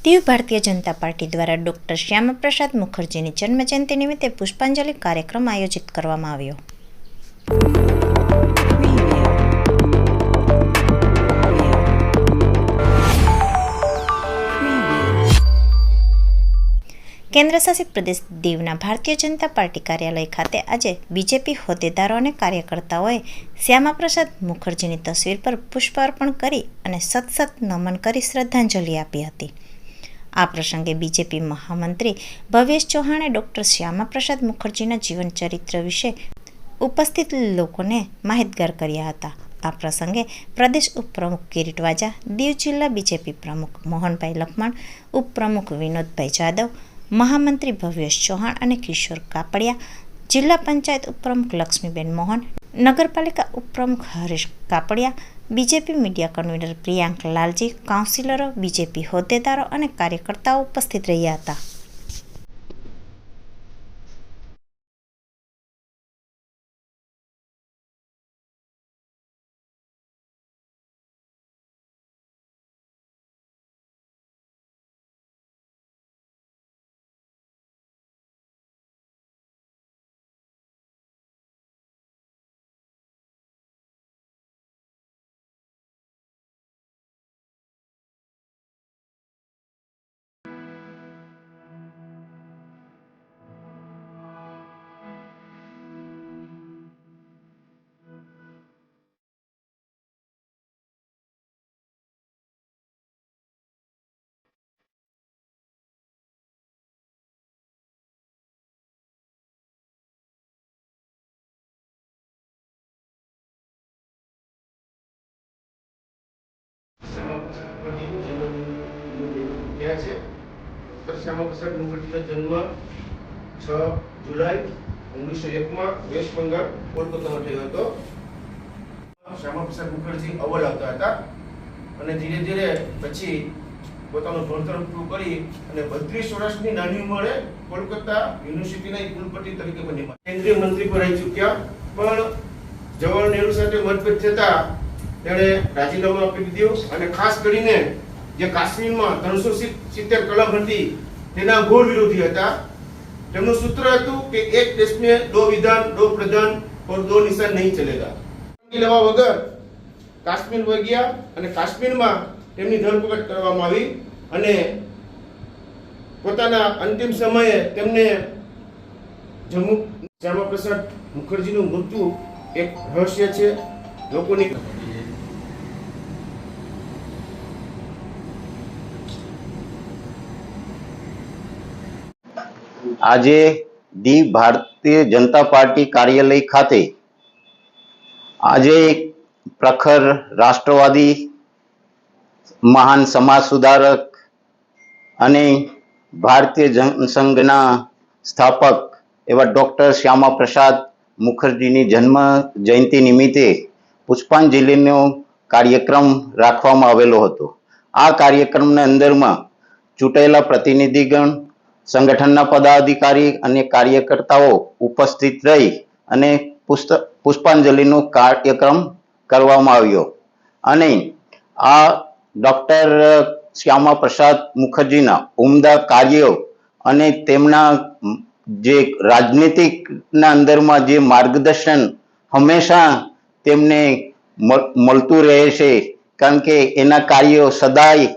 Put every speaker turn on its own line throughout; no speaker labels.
Diu Bharatiya Janata party દ્વારા doctor Shyamaprasad મુખર્જીની જન્મજયંતિ નિમિત્તે પુષ્પાંજલિ કાર્યક્રમ આયોજિત કરવામાં આવ્યો. કેન્દ્રશાસિત પ્રદેશ દીવના ભારતીય જનતા પાર્ટી કાર્યાલય ખાતે આજે બીજેપી હોદ્દેદારો અને કાર્યકર્તાઓએ શ્યામાપ્રસાદ મુખર્જીની તસવીર પર પુષ્પ અર્પણ કરી અને સતસત નમન કરી શ્રદ્ધાંજલિ આપી હતી. આ પ્રસંગે બીજેપી મહામંત્રી ભવ્યેશ ચૌહાણે ડોક્ટર શ્યામાપ્રસાદ મુખર્જીના જીવન ચરિત્ર વિશે ઉપસ્થિત લોકોને માહિતગાર કર્યા હતા. આ પ્રસંગે પ્રદેશ ઉપપ્રમુખ કિરીટ વાજા, દીવ જિલ્લા બીજેપી પ્રમુખ મોહનભાઈ લખમણ, ઉપપ્રમુખ વિનોદભાઈ જાદવ, મહામંત્રી ભવ્યેશ ચૌહાણ અને કિશોર કાપડિયા, જિલ્લા પંચાયત ઉપપ્રમુખ લક્ષ્મીબેન મોહન, નગરપાલિકા ઉપપ્રમુખ Harish Kapadia, BJP media convener Priyank Lalji, કાઉન્સિલરો, બીજેપી હોદ્દેદારો અને કાર્યકર્તાઓ ઉપસ્થિત રહ્યા હતા.
શ્યામાપ્રસાદ મુખર્જીનો જન્મ 6 જુલાઈ 1901 વેસ્ટ બંગાળ કોલકાતામાં થયો હતો. શ્યામાપ્રસાદ મુખર્જી અવ્વલ આવતા હતા અને ધીરે ધીરે પછી પોતાનું ભણતર પૂરું કરી અને 32 વર્ષની નાની ઉંમરે કોલકાતા યુનિવર્સિટીના કુલપતિ તરીકે બન્યા. કેન્દ્રીય મંત્રી પર રહી ચૂક્યા, પણ જવાહરલાલ નહેરુ સાથે મતભેદ થતા તેણે રાજીનામું આપી દીધું અને ખાસ કરીને જે કાશ્મીરમાં 370 કલમ હતી તેના ઘોર વિરોધી હતા. તેમનું સૂત્ર હતું કે એક દેશ મેં દો વિધાન, દો પ્રધાન और दो निशान नहीं चलेगा. લેવા વગર કાશ્મીર વહી ગયા અને કાશ્મીરમાં તેમની ધરપકડ કરવામાં આવી અને પોતાના અંતિમ સમયે તેમને શ્યામાપ્રસાદ મુખર્જીનું મૃત્યુ એક રહસ્ય છે. લોકોની
આજે દીવ ભારતીય જનતા પાર્ટી કાર્યાલય ખાતે આજે એક પ્રખર રાષ્ટ્રવાદી, મહાન સમાજ સુધારક અને ભારતીય જનસંઘના સ્થાપક એવા ડોક્ટર શ્યામાપ્રસાદ મુખર્જીની જન્મ જયંતિ નિમિત્તે પુષ્પાંજલિનો કાર્યક્રમ રાખવામાં આવેલો હતો. આ કાર્યક્રમના અંદરમાં ચૂંટાયેલા પ્રતિનિધિગણ, સંગઠનના પદાધિકારી અને કાર્યકર્તાઓ ઉપસ્થિત રહી અને પુષ્પાંજલિનો કાર્યક્રમ કરવામાં આવ્યો. અને આ ડોક્ટર શ્યામાપ્રસાદ મુખર્જીના ઉમદા કાર્યો અને તેમના જે રાજનીતિકના અંદરમાં જે માર્ગદર્શન હંમેશા તેમને મળતું રહે છે, કારણ કે એના કાર્યો સદાય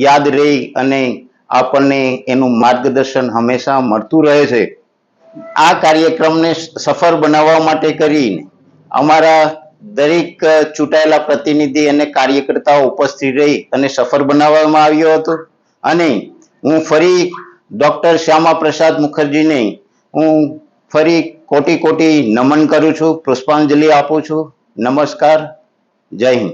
યાદ રહી અને આપણને એનું માર્ગદર્શન હંમેશા મળતું રહે છે. આ કાર્યક્રમને સફળ બનાવવા માટે કરીને અમારા દરેક ચૂંટાયેલા પ્રતિનિધિ અને કાર્યકર્તાઓ ઉપસ્થિત રહી અને સફળ બનાવવામાં આવ્યો હતો. અને હું ફરી ડોક્ટર શ્યામાપ્રસાદ મુખર્જીને હું ફરી કોટી કોટી નમન કરું છું, પુષ્પાંજલિ આપું છું. નમસ્કાર, જય હિન્દ.